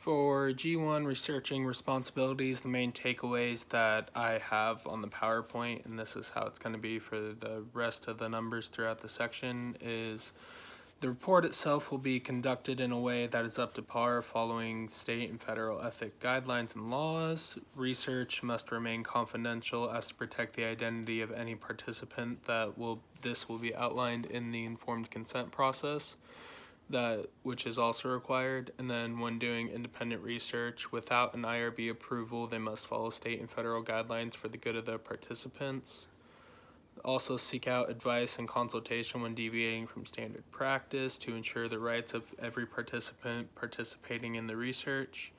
For G1 researching responsibilities, the main takeaways that I have on the PowerPoint, and this is how it's going to be for the rest of the numbers throughout the section, is the report itself will be conducted in a way that is up to par following state and federal ethic guidelines and laws. Research must remain confidential as to protect the identity of any participant. This will be outlined in the informed consent process, which is also required. And then when doing independent research without an IRB approval, they must follow state and federal guidelines for the good of the participants. Also seek out advice and consultation when deviating from standard practice to ensure the rights of every participant participating in the research.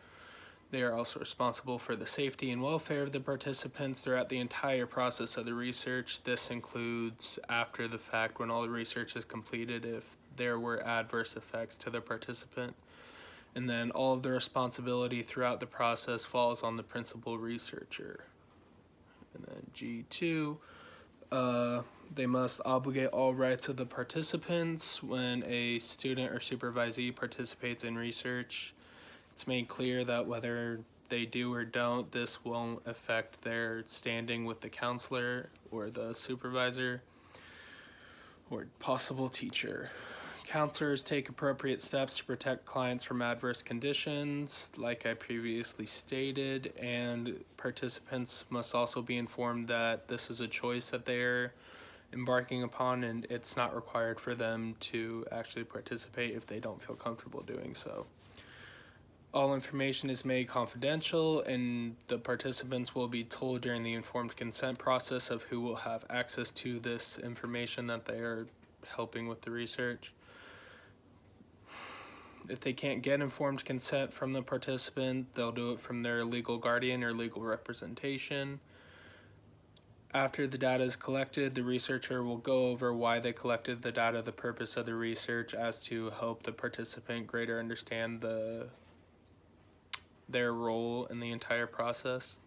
They are also responsible for the safety and welfare of the participants throughout the entire process of the research. This includes after the fact, when all the research is completed, if there were adverse effects to the participant. And then all of the responsibility throughout the process falls on the principal researcher. And then G2, they must obligate all rights of the participants. When a student or supervisee participates in research, it's made clear that whether they do or don't, this won't affect their standing with the counselor or the supervisor or possible teacher. Counselors take appropriate steps to protect clients from adverse conditions, like I previously stated, and participants must also be informed that this is a choice that they're embarking upon, and it's not required for them to actually participate if they don't feel comfortable doing so. All information is made confidential, and the participants will be told during the informed consent process of who will have access to this information that they are helping with the research. If they can't get informed consent from the participant, they'll do it from their legal guardian or legal representation. After the data is collected, the researcher will go over why they collected the data, the purpose of the research, as to help the participant greater understand their role in the entire process.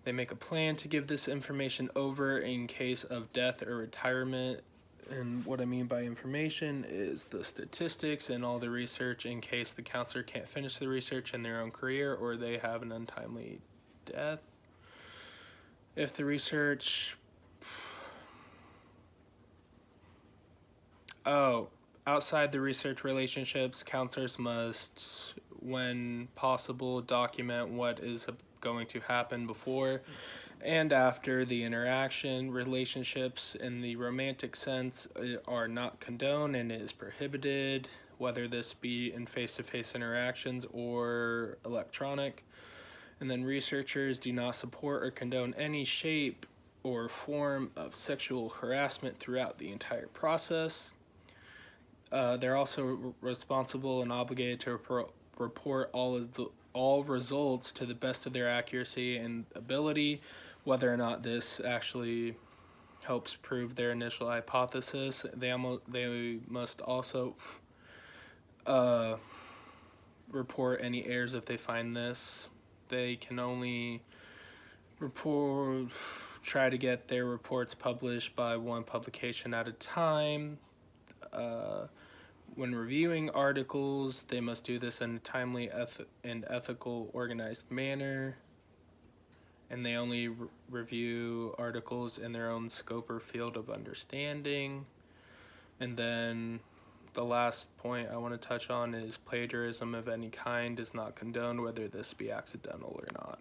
They make a plan to give this information over in case of death or retirement. And what I mean by information is the statistics and all the research in case the counselor can't finish the research in their own career or they have an untimely death. If the research... outside the research relationships, counselors must, when possible, document what is going to happen before and after the interaction. Relationships in the romantic sense are not condoned and is prohibited, whether this be in face-to-face interactions or electronic. And then researchers do not support or condone any shape or form of sexual harassment throughout the entire process. They're also responsible and obligated to report all results to the best of their accuracy and ability, whether or not this actually helps prove their initial hypothesis. They must also report any errors if they find this. They can only try to get their reports published by one publication at a time. When reviewing articles, they must do this in a timely and ethical, organized manner. And they only review articles in their own scope or field of understanding. And then the last point I want to touch on is plagiarism of any kind is not condoned, whether this be accidental or not.